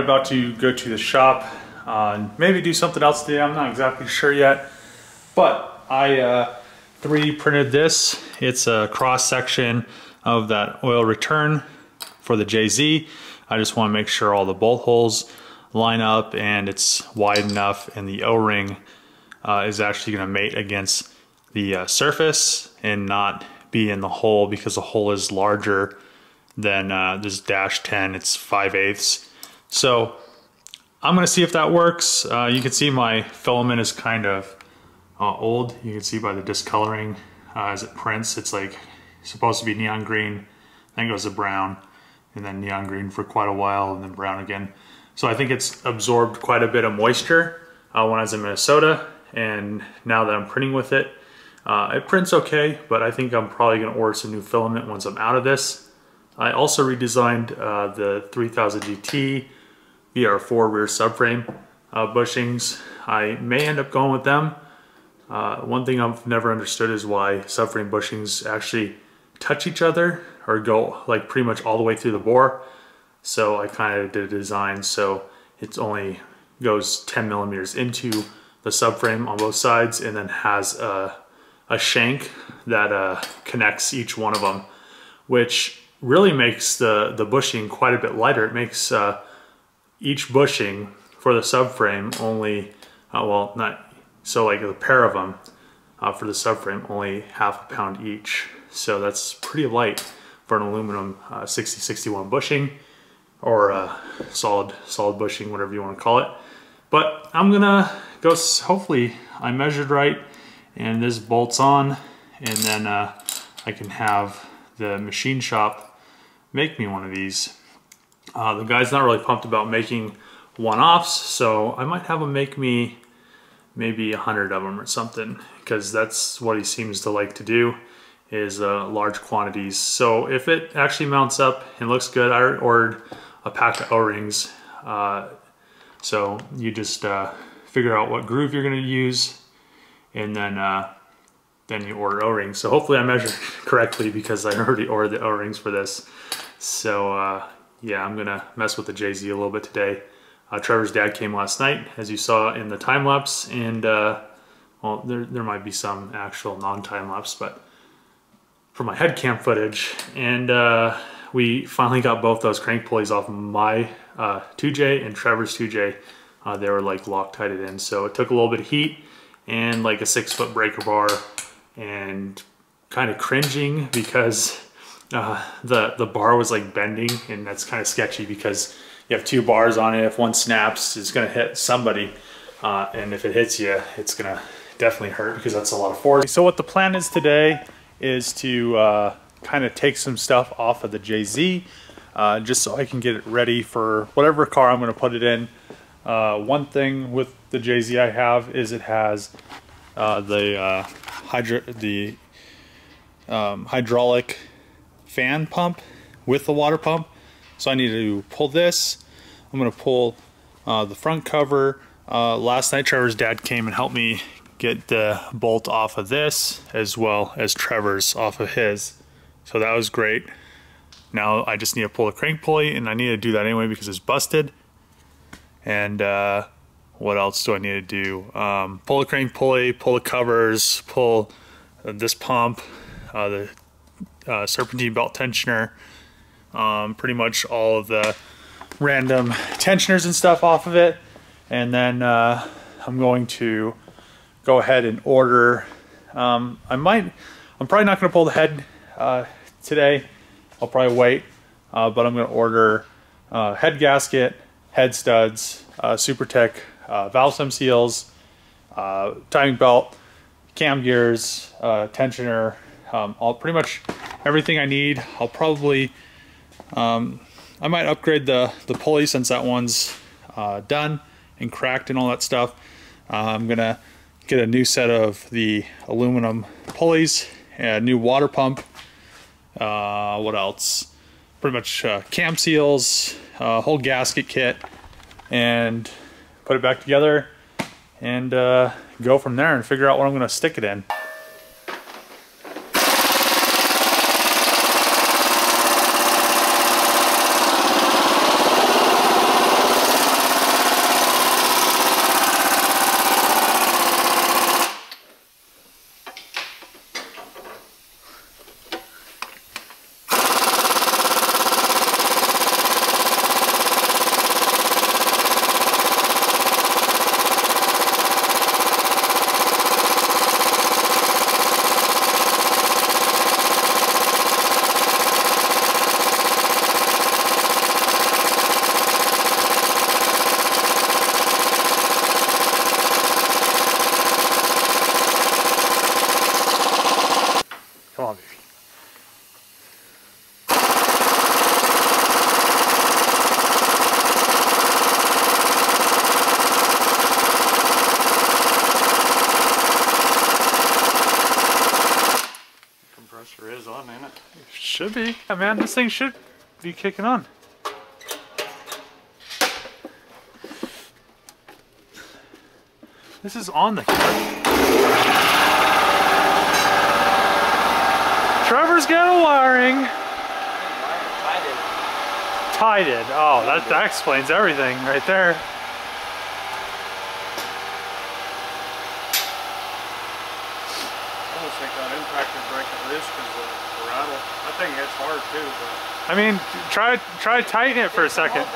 right about to go to the shop, maybe do something else today. I'm not exactly sure yet, but I 3D printed this. It's a cross section of that oil return for the JZ. I just want to make sure all the bolt holes line up and it's wide enough, and the O-ring is actually going to mate against the surface and not be in the hole, because the hole is larger than this dash 10. It's 5/8. So I'm going to see if that works. You can see my filament is kind of old. You can see by the discoloring as it prints. It's like supposed to be neon green, then goes to brown, and then neon green for quite a while, and then brown again. So I think it's absorbed quite a bit of moisture when I was in Minnesota, and now that I'm printing with it, it prints okay, but I think I'm probably going to order some new filament once I'm out of this. I also redesigned the 3000 GT VR4 rear subframe bushings. I may end up going with them. One thing I've never understood is why subframe bushings actually touch each other or go like pretty much all the way through the bore. So I kind of did a design so it only goes 10 millimeters into the subframe on both sides, and then has a shank that connects each one of them, which really makes the bushing quite a bit lighter. It makes each bushing for the subframe only, well, not, so like a pair of them for the subframe, only ½ pound each. So that's pretty light for an aluminum 6061 bushing, or solid bushing, whatever you want to call it. But I'm gonna go, hopefully I measured right and this bolts on, and then I can have the machine shop make me one of these. The guy's not really pumped about making one-offs, so I might have him make me maybe 100 of them or something, because that's what he seems to like to do, is large quantities. So if it actually mounts up and looks good, I ordered a pack of O-rings. So you just figure out what groove you're going to use, and then you order O-rings. So hopefully I measured correctly, because I already ordered the O-rings for this. So yeah, I'm gonna mess with the JZ a little bit today. Trevor's dad came last night, as you saw in the time lapse, and well, there might be some actual non-time lapse, but for my head cam footage, and we finally got both those crank pulleys off my 2J and Trevor's 2J. They were like Loctited in, so it took a little bit of heat and like a 6-foot breaker bar, and kind of cringing because the bar was like bending, and that's kind of sketchy because you have 2 bars on it. If one snaps, it's gonna hit somebody, and if it hits you, it's gonna definitely hurt, because that's a lot of force. So what the plan is today is to kind of take some stuff off of the JZ, just so I can get it ready for whatever car I'm gonna put it in. One thing with the JZ I have is it has the hydraulic fan pump with the water pump. So I need to pull this. I'm gonna pull the front cover. Last night Trevor's dad came and helped me get the bolt off of this, as well as Trevor's off of his. So that was great. Now I just need to pull the crank pulley, and I need to do that anyway because it's busted. And what else do I need to do? Pull the crank pulley, pull the covers, pull this pump, the serpentine belt tensioner, pretty much all of the random tensioners and stuff off of it. And then I'm going to go ahead and order, I'm probably not going to pull the head today. I'll probably wait, but I'm going to order head gasket, head studs, Super Tech valve stem seals, timing belt, cam gears, tensioner, all pretty much everything I need. I'll probably I might upgrade the pulley, since that one's done and cracked and all that stuff. I'm gonna get a new set of the aluminum pulleys, a new water pump. What else? Pretty much cam seals, whole gasket kit, and put it back together and go from there and figure out what I'm gonna stick it in. Should be. Yeah, man, this thing should be kicking on. This is on the car. Trevor's got a wiring. Tied it. Oh, that explains everything right there. I almost think that impacted brake at least because of the rattle. I think it's hard too, but... I mean, try tighten it for a second.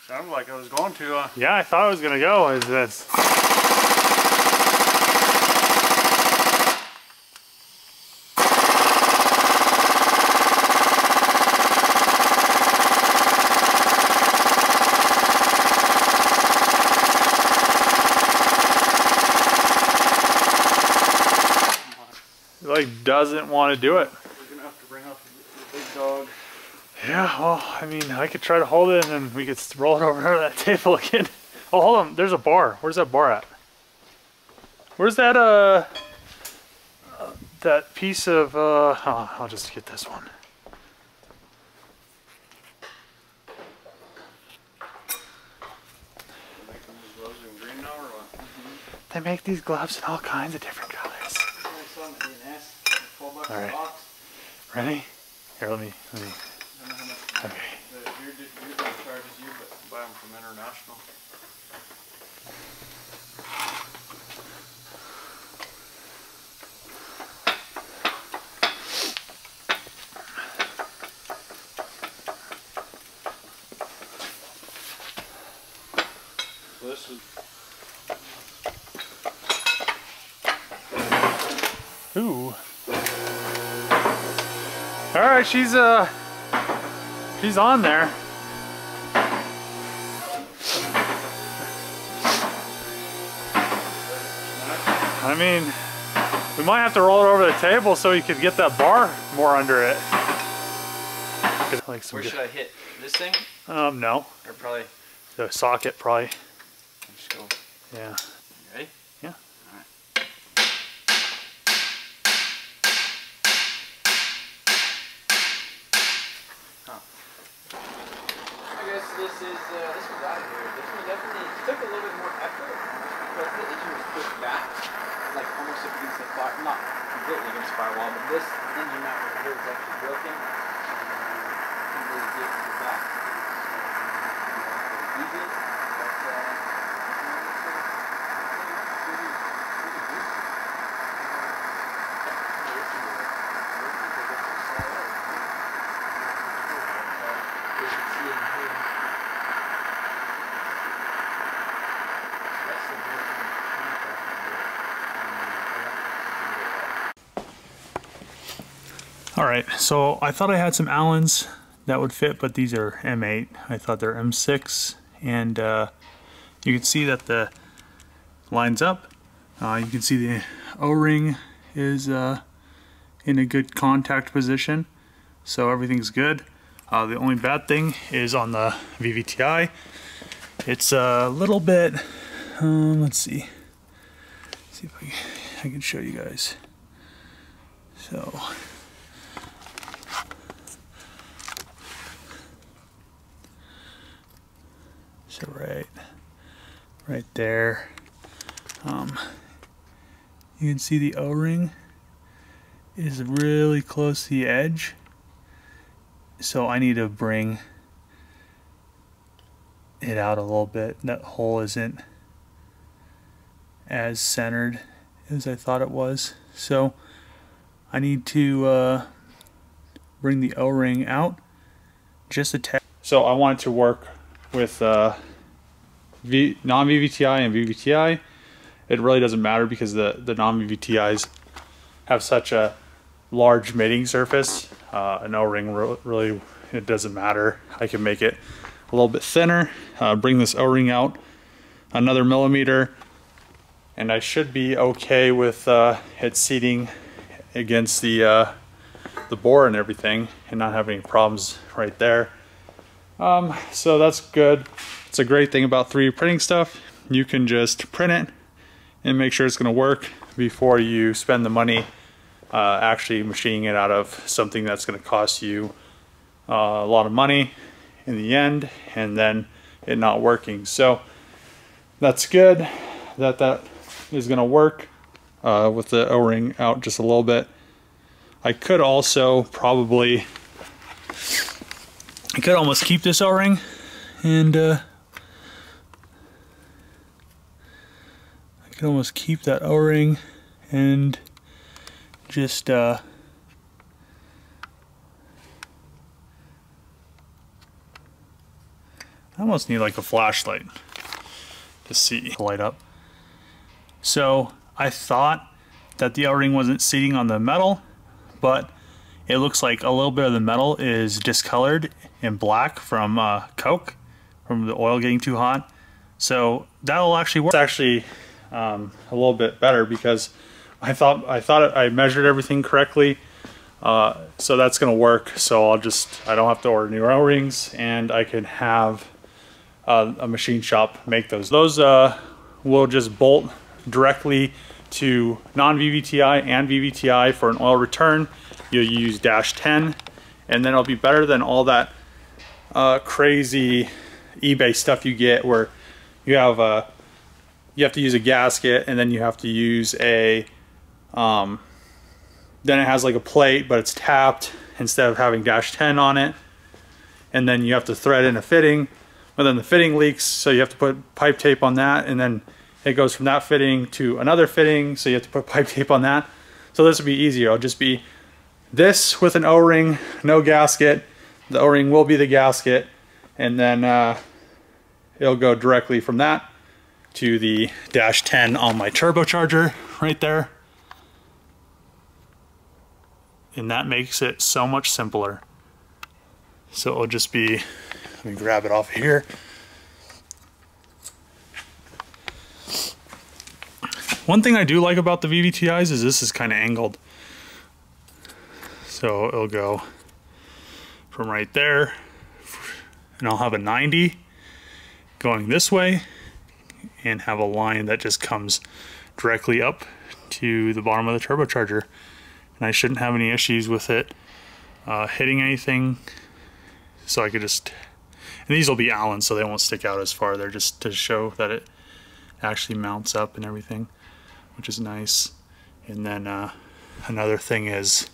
Sounded like I was going to. Yeah, I thought I was gonna go. Is this? It like doesn't want to do it. We're gonna have to bring up the big dog. Yeah, well, I mean, I could try to hold it and then we could roll it over to that table again. Oh, hold on, there's a bar. Where's that bar at? Where's that, that piece of, oh, I'll just get this one. Making these gloves in green now or what? They make these gloves in all kinds of different colors. All right, ready? Here, let me. Okay. You're going to charge you, but buy them from International. So this is... Ooh. All right, she's on there. I mean, we might have to roll it over the table so you could get that bar more under it. Like where should I hit? This thing? No. Or probably... The socket, probably. Just go. Yeah. You ready? Yeah. Alright. I guess this was out of here. This one definitely took a little bit more effort because the engine was pushed back, like almost up against the fire, not completely against the firewall, but this engine mount right here is actually broken. Couldn't really get to the back. So, easy, but All right, so I thought I had some Allens that would fit, but these are M8. I thought they're M6, and you can see that the lines up. You can see the O-ring is in a good contact position, so everything's good. The only bad thing is on the VVTi. It's a little bit, let's see if I can show you guys. So, right there, you can see the O-ring is really close to the edge, so I need to bring it out a little bit. That hole isn't as centered as I thought it was, so I need to bring the O-ring out just a tad. So I want it to work with non-VVTi and VVTi. It really doesn't matter because the non-VVTis have such a large mating surface. An O-ring really, it doesn't matter. I can make it a little bit thinner, bring this O-ring out another millimeter, and I should be okay with it seating against the bore and everything and not having any problems right there. So that's good. It's a great thing about 3D printing stuff. You can just print it and make sure it's going to work before you spend the money actually machining it out of something that's going to cost you a lot of money in the end, and then it not working. So that's good that that is going to work with the O-ring out just a little bit. I could also probably, I could almost keep this O-ring and I could almost keep that O-ring and just I almost need like a flashlight to see the light up. So I thought that the O-ring wasn't seating on the metal, but it looks like a little bit of the metal is discolored and black from coke, from the oil getting too hot. So that'll actually work. It's actually a little bit better because I thought I measured everything correctly. So that's gonna work. So I don't have to order new O-rings, and I can have a machine shop make those. Those will just bolt directly to non-VVTi and VVTi for an oil return. You'll use -10, and then it'll be better than all that crazy eBay stuff you get where you have to use a gasket, and then you have to use a then it has like a plate but it's tapped instead of having -10 on it, and then you have to thread in a fitting, but then the fitting leaks, so you have to put pipe tape on that, and then it goes from that fitting to another fitting, so you have to put pipe tape on that. So this would be easier. It'll just be this with an O-ring, no gasket. The O-ring will be the gasket, and then it'll go directly from that to the -10 on my turbocharger right there. And that makes it so much simpler. So it'll just be, let me grab it off here. One thing I do like about the VVTIs is this is kind of angled. So it'll go from right there, and I'll have a 90 going this way, and have a line that just comes directly up to the bottom of the turbocharger. And I shouldn't have any issues with it hitting anything. So I could just, and these will be Allen, so they won't stick out as far. They're just to show that it actually mounts up and everything, which is nice. And then another thing is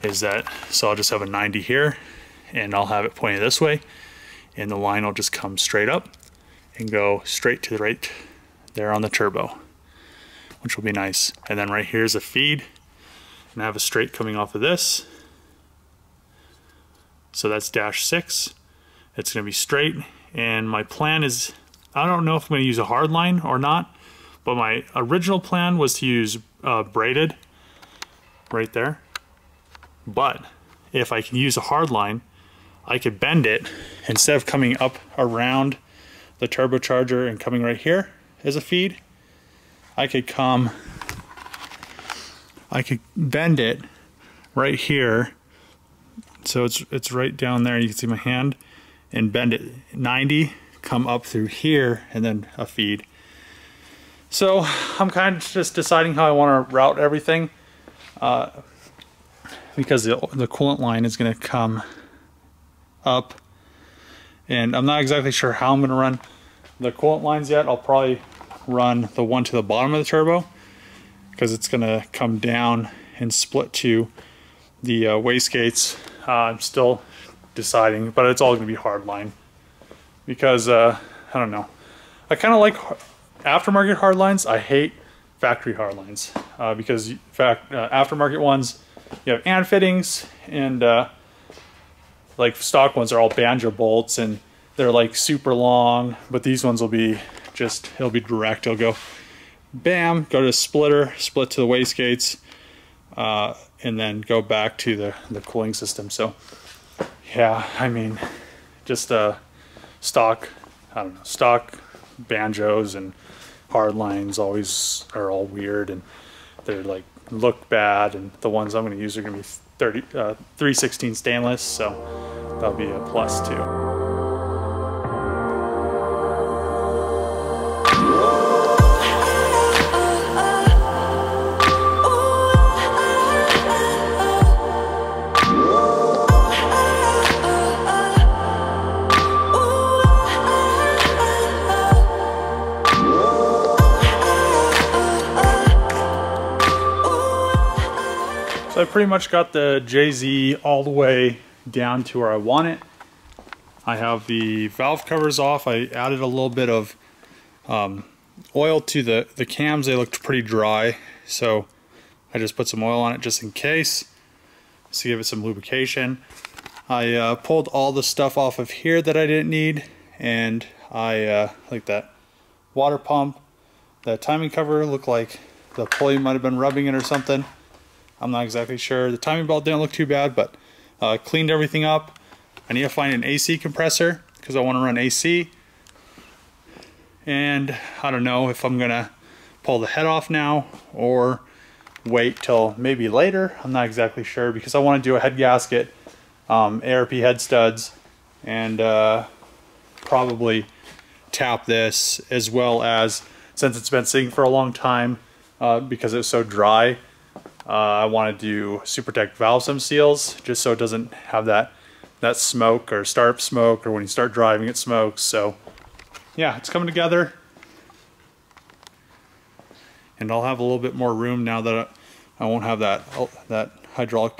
that, so I'll just have a 90 here, and I'll have it pointed this way, and the line will just come straight up and go straight to the right there on the turbo, which will be nice. And then right here is a feed, and I have a straight coming off of this. So that's -6. It's going to be straight, and my plan is, I don't know if I'm going to use a hard line or not, but my original plan was to use braided right there. But if I can use a hard line, I could bend it. Instead of coming up around the turbocharger and coming right here as a feed, I could bend it right here. So it's right down there. You can see my hand, and bend it 90, come up through here, and then a feed. So I'm kind of just deciding how I want to route everything, because the coolant line is going to come up, and I'm not exactly sure how I'm going to run the coolant lines yet. I'll probably run the one to the bottom of the turbo, because it's going to come down and split to the wastegates. I'm still deciding, but it's all going to be hard line, because I don't know. I kind of like aftermarket hard lines. I hate factory hard lines because aftermarket ones, you have and fittings, and like stock ones are all banjo bolts, and they're like super long, but these ones will be just, it'll be direct. It'll go bam, go to a splitter, split to the wastegates, and then go back to the cooling system. So yeah, I mean, just stock, I don't know, stock banjos and hard lines always are all weird, and they're like look bad, and the ones I'm going to use are going to be 316 stainless, so that'll be a plus too. So I pretty much got the JZ all the way down to where I want it. I have the valve covers off. I added a little bit of oil to the cams. They looked pretty dry, so I just put some oil on it just in case, just to give it some lubrication. I pulled all the stuff off of here that I didn't need, and I like that water pump. The timing cover looked like the pulley might have been rubbing it or something. I'm not exactly sure. The timing belt didn't look too bad, but cleaned everything up. I need to find an AC compressor because I want to run AC. And I don't know if I'm gonna pull the head off now or wait till maybe later. I'm not exactly sure because I want to do a head gasket, ARP head studs, and probably tap this, as well as, since it's been sitting for a long time because it was so dry, I want to do SuperTech valve stem seals just so it doesn't have that smoke or startup smoke, or when you start driving it smokes. So yeah, it's coming together, and I'll have a little bit more room now that I won't have that hydraulic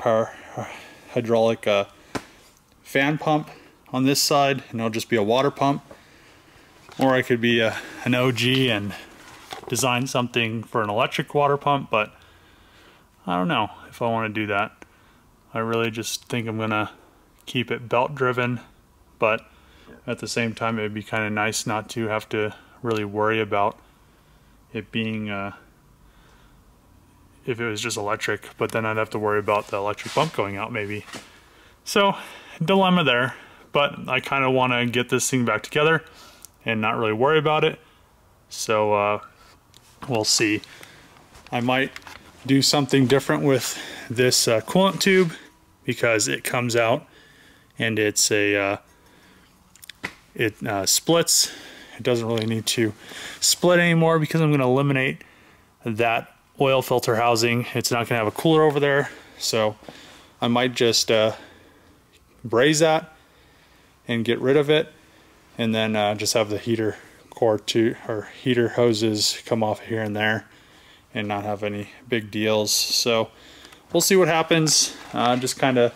fan pump on this side, and it'll just be a water pump. Or I could be an OG and design something for an electric water pump, but I don't know if I want to do that. I really just think I'm gonna keep it belt driven, but at the same time it'd be kind of nice not to have to really worry about it being if it was just electric, but then I'd have to worry about the electric pump going out maybe. So dilemma there, but I kind of want to get this thing back together and not really worry about it. So we'll see. I might do something different with this coolant tube, because it comes out and it's a it splits. It doesn't really need to split anymore because I'm going to eliminate that oil filter housing. It's not going to have a cooler over there, so I might just braze that and get rid of it, and then just have the heater core or heater hoses come off here and there, and not have any big deals. So we'll see what happens. Just kind of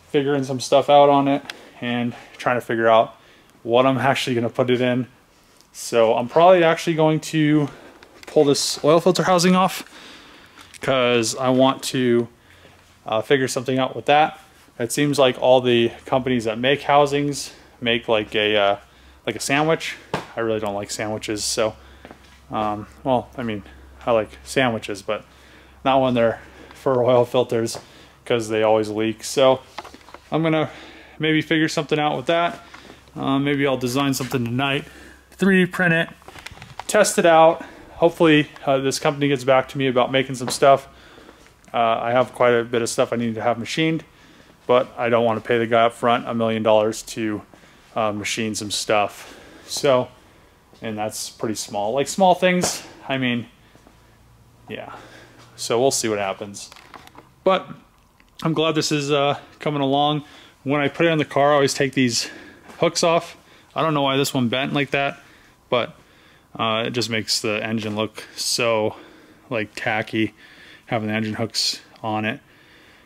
figuring some stuff out on it and trying to figure out what I'm actually going to put it in. So I'm probably actually going to pull this oil filter housing off because I want to figure something out with that. It seems like all the companies that make housings make like a sandwich. I really don't like sandwiches, so well, I mean, I like sandwiches, but not when they're for oil filters because they always leak. So I'm gonna maybe figure something out with that. Maybe I'll design something tonight, 3D print it, test it out. Hopefully this company gets back to me about making some stuff. I have quite a bit of stuff I need to have machined, but I don't want to pay the guy up front $1 million to machine some stuff. So, and that's pretty small. Like small things, I mean, yeah. So we'll see what happens. But I'm glad this is coming along. When I put it in the car, I always take these hooks off. I don't know why this one bent like that, but it just makes the engine look so like tacky, having the engine hooks on it.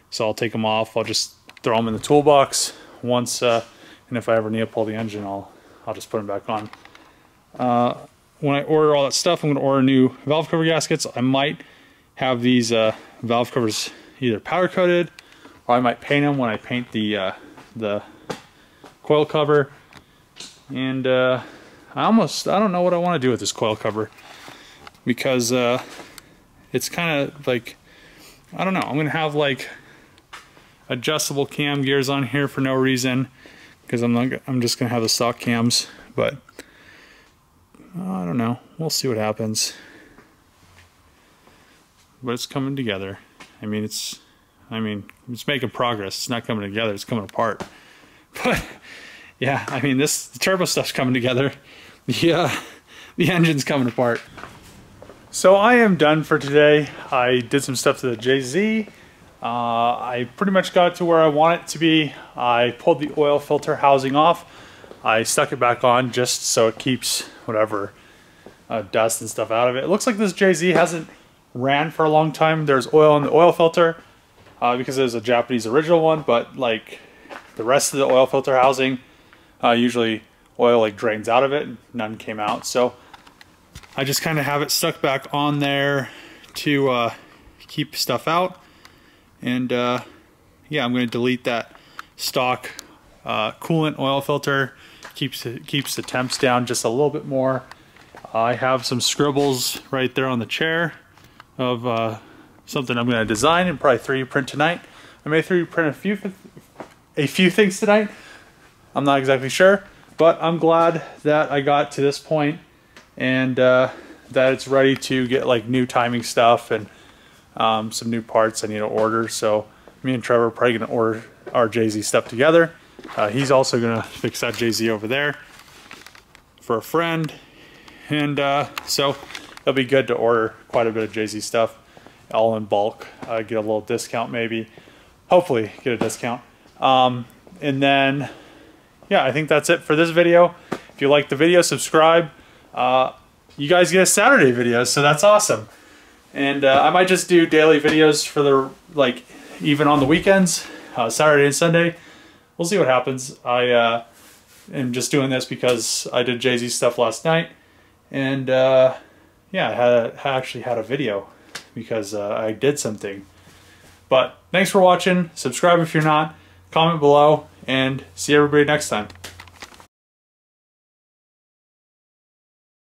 So I'll take them off. I'll just throw them in the toolbox once, and if I ever need to pull the engine, I'll just put them back on. When I order all that stuff, I'm going to order new valve cover gaskets. I might have these valve covers either powder coated, or I might paint them when I paint the coil cover. And I don't know what I want to do with this coil cover, because it's kind of like, I don't know. I'm gonna have like adjustable cam gears on here for no reason, because I'm just gonna have the stock cams. But I don't know. We'll see what happens. But it's coming together. I mean, it's making progress. It's not coming together. It's coming apart. But yeah, I mean, the turbo stuff's coming together. The engine's coming apart. So I am done for today. I did some stuff to the JZ. I pretty much got it to where I want it to be. I pulled the oil filter housing off. I stuck it back on just so it keeps whatever dust and stuff out of it. It looks like this JZ hasn't ran for a long time. There's oil in the oil filter because there's a Japanese original one, but like the rest of the oil filter housing, usually oil like drains out of it. None came out. So I just kind of have it stuck back on there to keep stuff out. And yeah, I'm going to delete that stock coolant oil filter. Keeps the temps down just a little bit more. I have some scribbles right there on the chair of something I'm going to design and probably 3D print tonight. I may 3D print a few things tonight. I'm not exactly sure, but I'm glad that I got to this point and that it's ready to get like new timing stuff and some new parts I need to order. So me and Trevor are probably going to order our JZ stuff together. He's also going to fix that JZ over there for a friend. And so it'll be good to order quite a bit of JZ stuff all in bulk. Get a little discount maybe. Hopefully get a discount. And then, yeah, I think that's it for this video. If you like the video, subscribe. You guys get a Saturday video, so that's awesome. And I might just do daily videos for the, like, even on the weekends, Saturday and Sunday. We'll see what happens. I am just doing this because I did JZ stuff last night. And yeah, I actually had a video because I did something. But thanks for watching. Subscribe if you're not. Comment below. And see everybody next time.